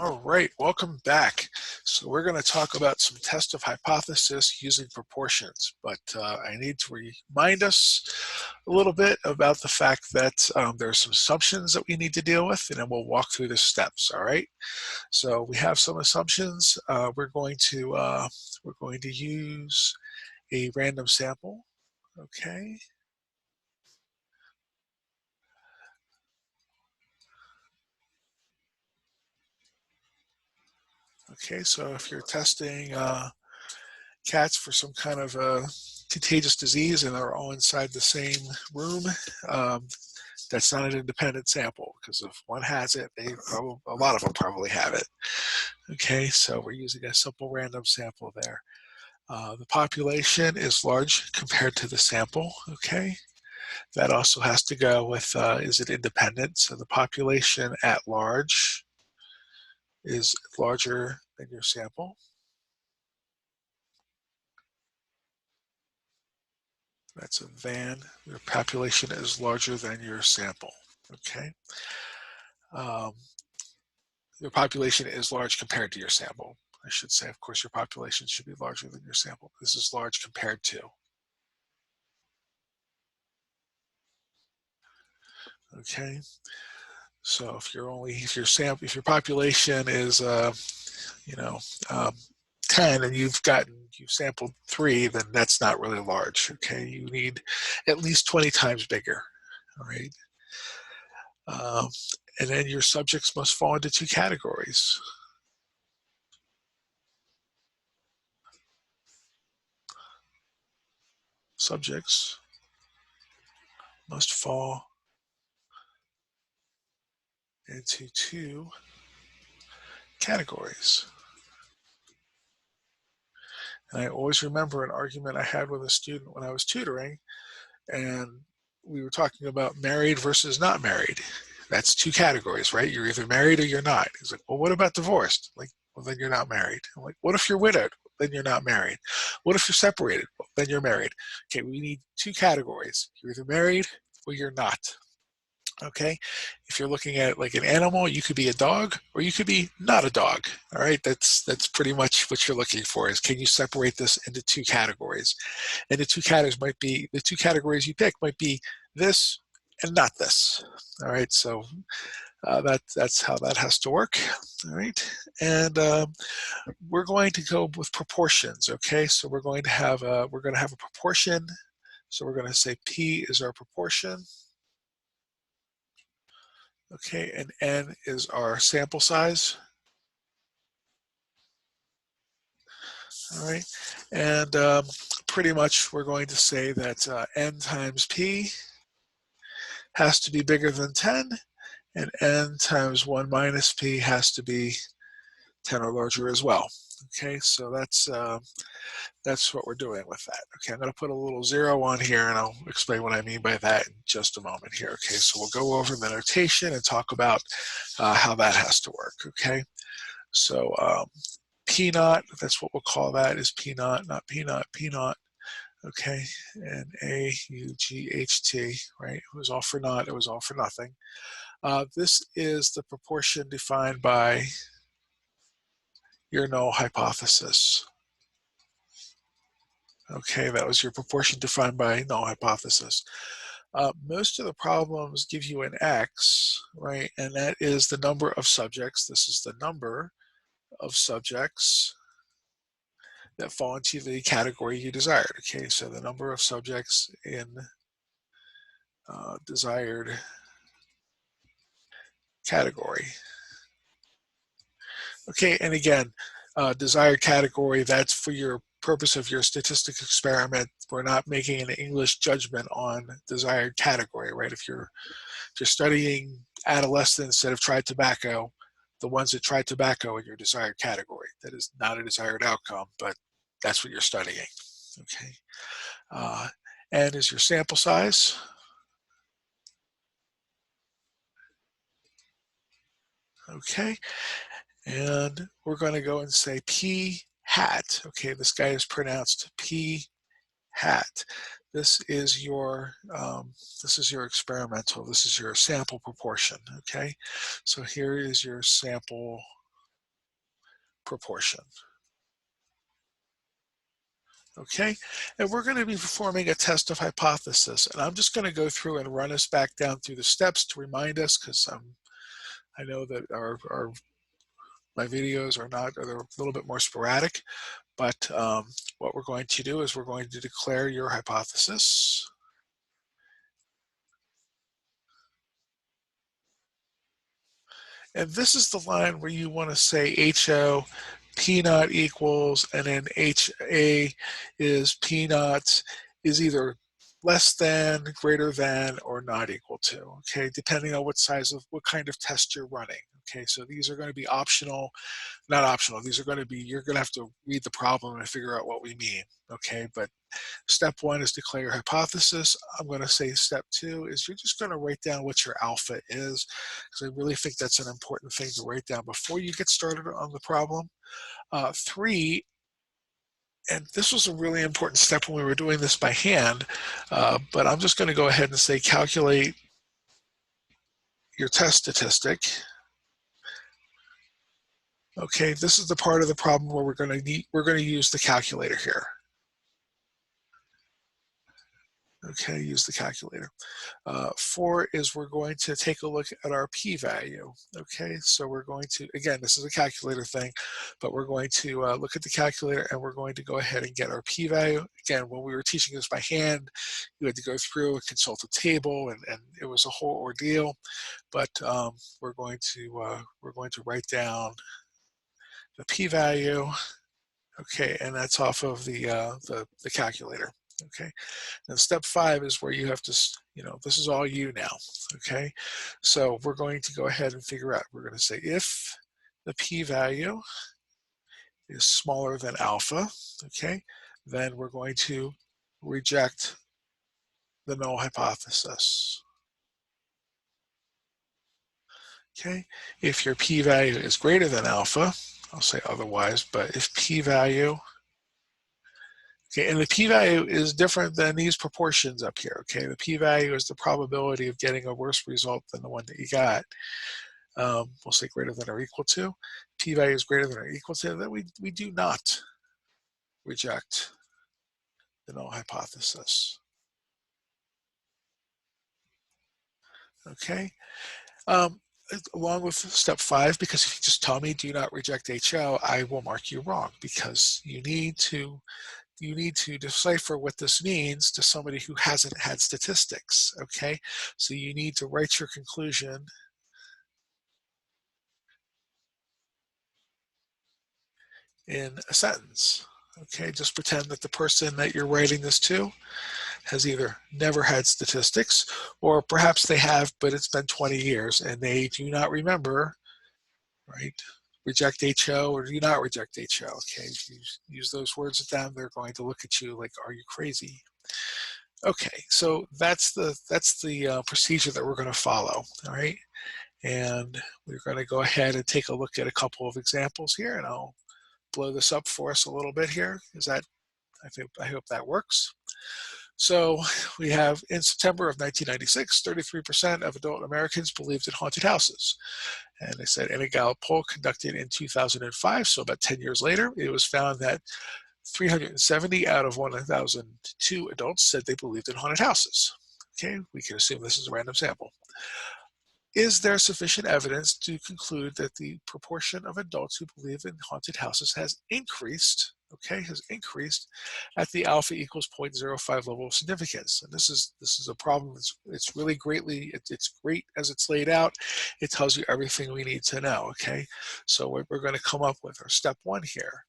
All right, welcome back. So we're going to talk about some test of hypothesis using proportions, but I need to remind us a little bit about the fact that there are some assumptions that we need to deal with, and then we'll walk through the steps. All right. So we have some assumptions. We're going to use a random sample. Okay. Okay. So if you're testing cats for some kind of a contagious disease and are all inside the same room, um, that's not an independent sample, because if one has it, a lot of them probably have it. Okay, so we're using a simple random sample there. The population is large compared to the sample. Okay, that also has to go with is it independent? So the population at large is larger than your sample. That's a van. Your population is larger than your sample. Okay. Um, your population is large compared to your sample. I should say, of course, your population should be larger than your sample. This is large compared to. Okay. So if your population is, you know, um, 10 and you've sampled 3, then that's not really large. Okay. You need at least 20 times bigger. All right. Um, and then your subjects must fall into 2 categories. Subjects must fall into 2 categories. And I always remember an argument I had with a student when I was tutoring, and we were talking about married versus not married. That's 2 categories, right? You're either married or you're not. He's like, well, what about divorced? Like, well, then you're not married. I'm like, what if you're widowed? Then you're not married. What if you're separated? Well, then you're married. Okay, we need 2 categories. You're either married or you're not. Okay, if you're looking at like an animal, you could be a dog or you could be not a dog. All right, that's pretty much what you're looking for, is can you separate this into 2 categories. And the 2 categories you pick might be this and not this. All right, so that's how that has to work. All right, and we're going to go with proportions. Okay, so we're going to have a proportion. So we're going to say P is our proportion. Okay, and N is our sample size. All right, and pretty much we're going to say that N times P has to be bigger than 10, and N times 1 minus P has to be 10 or larger as well. Okay, so that's what we're doing with that. Okay, I'm going to put a little 0 on here, and I'll explain what I mean by that in just a moment here. Okay, so we'll go over the notation and talk about how that has to work. Okay, so P naught, that's what we'll call that, is P naught, not P naught, P naught. Okay, and A-U-G-H-T, right? It was all for naught, it was all for nothing. This is the proportion defined by your null hypothesis. Okay, that was your proportion defined by null hypothesis. Most of the problems give you an X, right? And that is the number of subjects. This is the number of subjects that fall into the category you desired. Okay, so the number of subjects in desired category. Okay, and again, desired category, that's for your purpose of your statistics experiment. We're not making an English judgment on desired category, right? If you're studying adolescents that have tried tobacco, the ones that tried tobacco in your desired category. That is not a desired outcome, but that's what you're studying. Okay. N is your sample size. Okay. And we're going to go and say P hat. Okay, this guy is pronounced P hat. This is your experimental. This is your sample proportion. Okay, so here is your sample proportion. Okay, and we're going to be performing a test of hypothesis, and I'm just going to go through and run us back down through the steps to remind us, because I know that my videos they're a little bit more sporadic, but what we're going to do is we're going to declare your hypothesis. And this is the line where you want to say HO, P naught equals, and then HA is P naught is either less than, greater than, or not equal to, okay, depending on what kind of test you're running. Okay, so these are going to be optional, not optional. These are going to be, you're going to have to read the problem and figure out what we mean, okay? But step one is declare your hypothesis. I'm going to say step two is you're just going to write down what your alpha is, because I really think that's an important thing to write down before you get started on the problem. Three, and this was a really important step when we were doing this by hand, but I'm just going to go ahead and say calculate your test statistic. Okay, this is the part of the problem where we're going to use the calculator here. Okay, use the calculator. 4 is we're going to take a look at our p-value. Okay, so we're going to, again, this is a calculator thing, but we're going to look at the calculator and we're going to go ahead and get our p-value. Again, when we were teaching this by hand, you had to go through and consult a table, and it was a whole ordeal. But we're going to write down the p-value. Okay, and that's off of the calculator. Okay, and step 5 is where you have to, this is all you now. Okay, so we're going to go ahead and figure out, we're going to say if the p-value is smaller than alpha, okay, then we're going to reject the null hypothesis. Okay, if your p-value is greater than alpha, I'll say otherwise, but if p-value, okay, and the p-value is different than these proportions up here, okay? The p-value is the probability of getting a worse result than the one that you got. We'll say greater than or equal to. P-value is greater than or equal to, then we do not reject the null hypothesis. Okay? Along with step 5, because if you just tell me do not reject HO, I will mark you wrong, because you need to decipher what this means to somebody who hasn't had statistics, okay? So you need to write your conclusion in a sentence, okay? Just pretend that the person that you're writing this to has either never had statistics, or perhaps they have, but it's been 20 years and they do not remember, right? Reject HO or do not reject HO, okay? If you use those words with them, they're going to look at you like, are you crazy? Okay, so that's the procedure that we're going to follow, all right? And we're going to go ahead and take a look at a couple of examples here, and I'll blow this up for us a little bit here. I hope that works. So we have, in September of 1996, 33% of adult Americans believed in haunted houses. And they said in a Gallup poll conducted in 2005, so about 10 years later, it was found that 370 out of 1,002 adults said they believed in haunted houses. Okay, we can assume this is a random sample. Is there sufficient evidence to conclude that the proportion of adults who believe in haunted houses has increased, okay, at the alpha equals 0.05 level of significance? And this is a problem. It's really it's great as it's laid out. It tells you everything we need to know, okay? So what we're going to come up with, our step 1 here,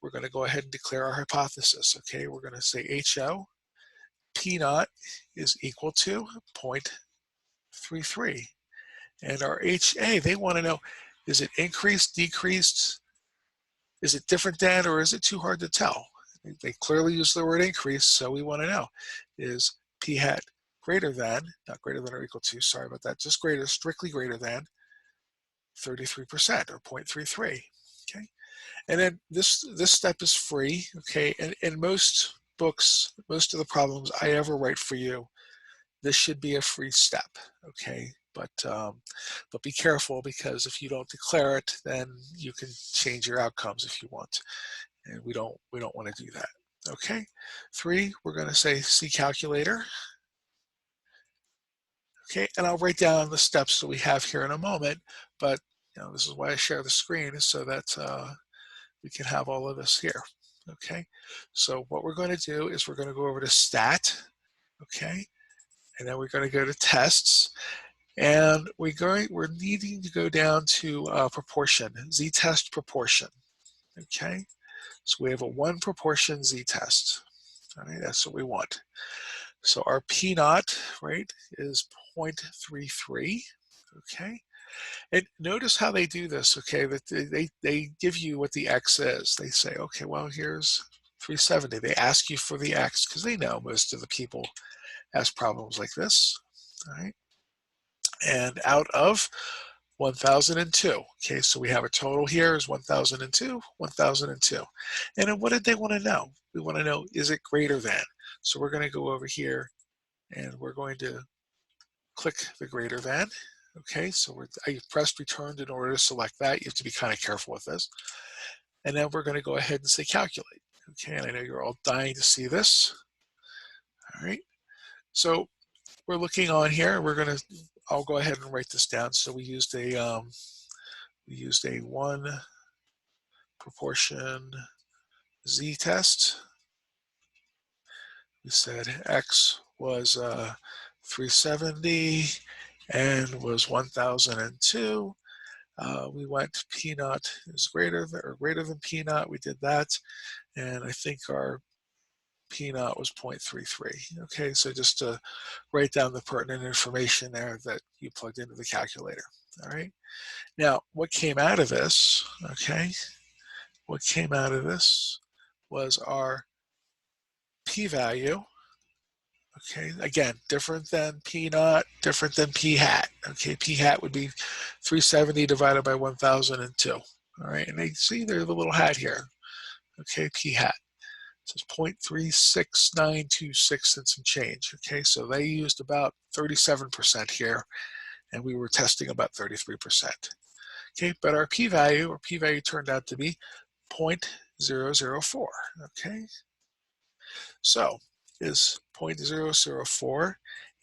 we're going to go ahead and declare our hypothesis, okay? We're going to say HO, P naught is equal to 0.33. And our HA, they want to know, is it increased, decreased? Is it different than, or is it too hard to tell? They clearly use the word increase, so we want to know, is P hat greater than, not greater than or equal to, sorry about that, just greater, strictly greater than 33% or 0.33, okay? And then this step is free, okay? And in most books, most of the problems I ever write for you, this should be a free step, okay? but be careful, because if you don't declare it, then you can change your outcomes if you want, and we don't want to do that. Okay, 3, we're going to say C calculator. Okay, and I'll write down the steps that we have here in a moment, but this is why I share the screen, is so that we can have all of this here. Okay, so what we're going to do is we're going to go over to stat, okay, and then we're going to go to tests, and we're needing to go down to proportion, z-test proportion. Okay, so we have a 1 proportion z-test. All right, that's what we want. So our p naught, right, is 0.33. Okay, and notice how they do this. Okay, that they give you what the x is. They say, okay, well, here's 370. They ask you for the x because they know most of the people ask problems like this. All right, and out of 1002. Okay, so we have a total here is 1002, 1002. And then what did they want to know? We want to know, is it greater than? So we're going to go over here and we're going to click the greater than. Okay, so I pressed returned in order to select that. You have to be kind of careful with this. And then we're going to go ahead and say calculate. Okay, and I know you're all dying to see this. All right, so we're looking on here. I'll go ahead and write this down. So we used a 1 proportion z-test. We said x was 370 and was 1002. We went p naught is greater than p naught. We did that, and I think our p naught was 0.33. Okay, so just to write down the pertinent information there that you plugged into the calculator. All right. Now, what came out of this? Okay, what came out of this was our p-value. Okay, again, different than p naught, different than p hat. Okay, p hat would be 370 divided by 1002. All right, and they see there's a little hat here. Okay, p hat. So it's 0.36926 and some change. Okay, so they used about 37% here, and we were testing about 33%. Okay, but our p-value turned out to be 0.004. Okay, so is 0.004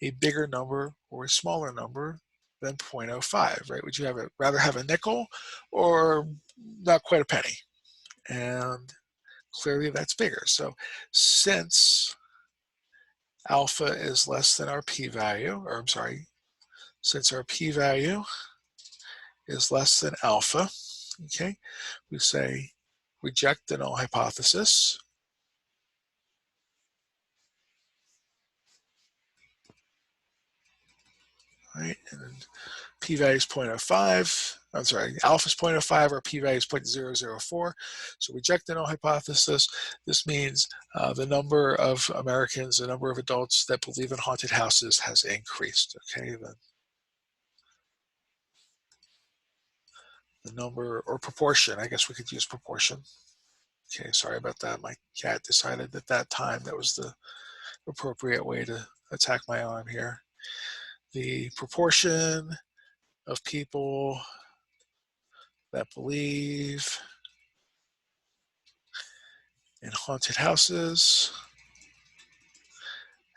a bigger number or a smaller number than 0.05, right? Would you rather have a nickel or not quite a penny? And clearly that's bigger. So since alpha is less than our p-value, or I'm sorry, since our p-value is less than alpha, okay, we say reject the null hypothesis. Right, and p-value is 0.05. I'm sorry, alpha is 0.05, or p-value is 0.004. So reject the null hypothesis. This means the number of Americans, the number of adults that believe in haunted houses has increased. Okay, the number, or proportion, I guess we could use proportion. Okay, sorry about that. My cat decided at that time that was the appropriate way to attack my arm here. The proportion of people that believe in haunted houses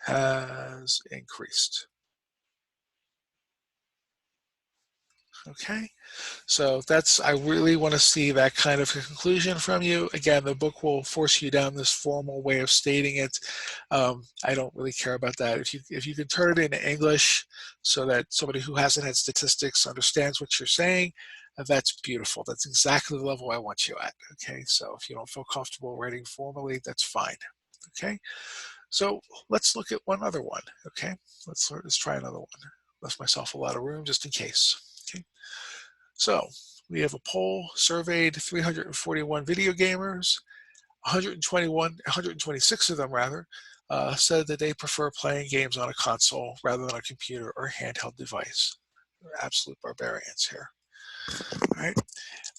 has increased. Okay, so I really want to see that kind of conclusion from you. Again, the book will force you down this formal way of stating it. I don't really care about that. If you can turn it into English so that somebody who hasn't had statistics understands what you're saying, that's beautiful. That's exactly the level I want you at. Okay, so if you don't feel comfortable writing formally, that's fine. Okay, so let's look at one other one. Okay, let's try another one. Left myself a lot of room just in case. Okay, so we have a poll, surveyed 341 video gamers. 126 of them rather, said that they prefer playing games on a console rather than a computer or handheld device. They're absolute barbarians here. All right.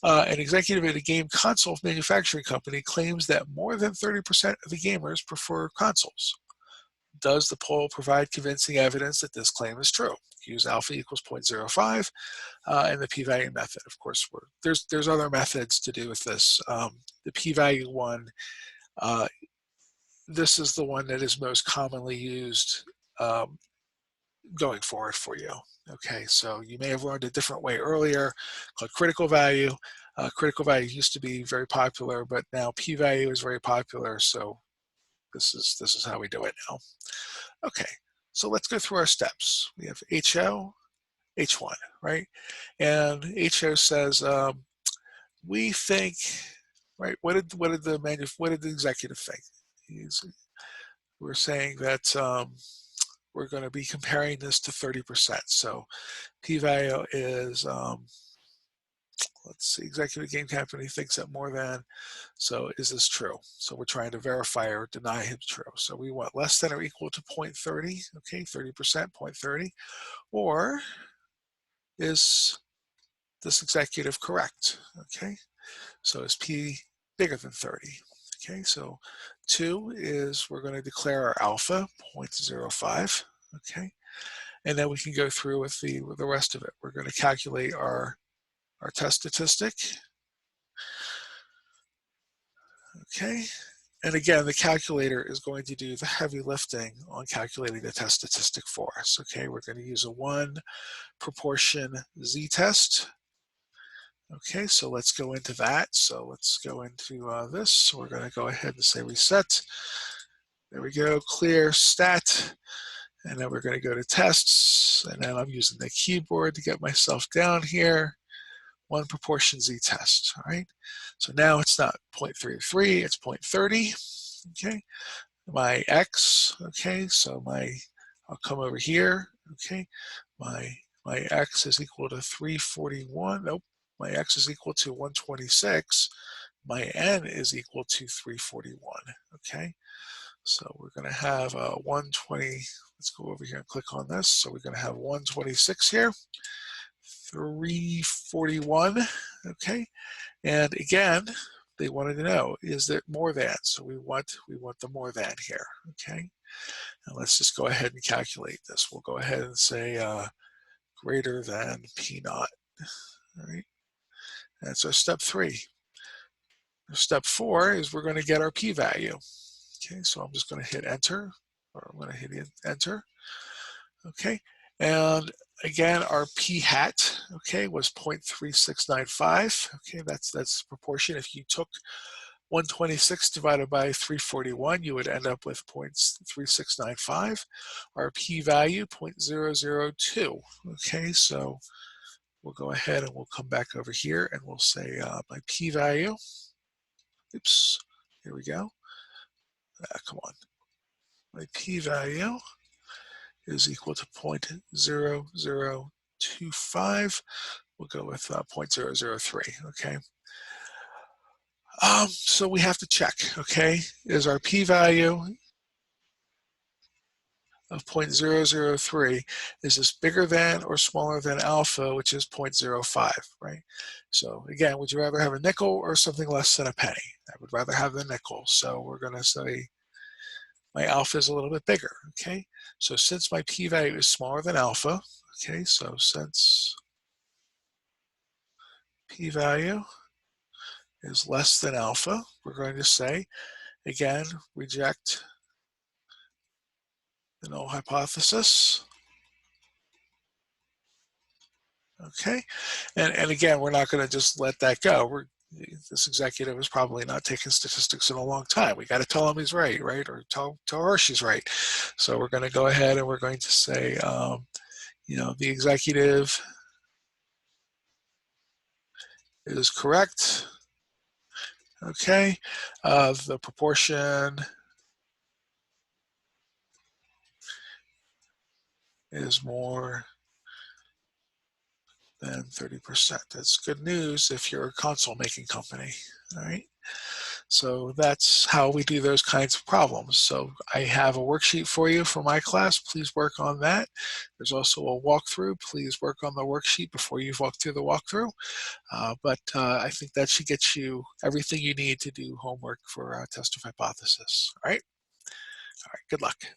An executive at a game console manufacturing company claims that more than 30% of the gamers prefer consoles. Does the poll provide convincing evidence that this claim is true? use alpha equals 0.05 and the p-value method. Of course, there's other methods to do with this. The p-value one, this is the one that is most commonly used going forward for you. Okay, so you may have learned a different way earlier called critical value. Critical value used to be very popular, but now p-value is very popular, so this is how we do it now. Okay, so let's go through our steps. We have HO, H1, right? And HO says we think, right? What did the executive think? We're saying that we're going to be comparing this to 30%. So p-value is let's see, executive game company thinks that more than, so is this true? So we're trying to verify or deny him true. So we want less than or equal to 0.30, okay, 30%, 0.30, or is this executive correct, okay? So is P bigger than 30, okay? So 2 is we're going to declare our alpha, 0.05, okay? And then we can go through with the rest of it. We're going to calculate our test statistic. Okay, and again, the calculator is going to do the heavy lifting on calculating the test statistic for us. Okay, we're going to use a 1 proportion z-test. Okay, so let's go into that. So let's go into this. So we're going to go ahead and say reset. There we go, clear stat. And then we're going to go to tests. And then I'm using the keyboard to get myself down here. 1 proportion z-test, all right? So now it's not 0.33, it's 0.30, okay? My x, okay, so I'll come over here, okay? My x is equal to 341, nope, my x is equal to 126, my n is equal to 341, okay? So we're gonna have 120, let's go over here and click on this. So we're gonna have 126 here. 341, okay, and again they wanted to know, is it more than? So we want the more than here, okay, and let's just go ahead and calculate this. We'll go ahead and say greater than p naught, all right, and so step 3. Step 4 is we're going to get our p-value, okay, so I'm just going to hit enter, or I'm going to hit enter, okay, and again, our p hat, okay, was 0.3695. Okay, that's proportion. If you took 126 divided by 341, you would end up with 0.3695. Our p value, 0.002. Okay, so we'll go ahead and we'll come back over here and we'll say my p value. Oops, here we go. Come on. My p value is equal to 0.0025. We'll go with 0.003, okay? So we have to check, okay? Is our p-value of 0.003, is this bigger than or smaller than alpha, which is 0.05, right? So again, would you rather have a nickel or something less than a penny? I would rather have the nickel, so we're gonna say my alpha is a little bit bigger, okay? So since my p-value is smaller than alpha, okay, so since p-value is less than alpha, we're going to say, again, reject the null hypothesis, okay? And again, we're not gonna just let that go. This executive is probably not taking statistics in a long time. We got to tell him he's right, or tell her she's right. So we're going to go ahead and we're going to say, you know, the executive is correct. Okay, the proportion is more than 30%. That's good news if you're a console making company, all right? So that's how we do those kinds of problems. So I have a worksheet for you for my class. Please work on that. There's also a walkthrough. Please work on the worksheet before you've walked through the walkthrough. But I think that should get you everything you need to do homework for test of hypothesis. All right? All right, good luck.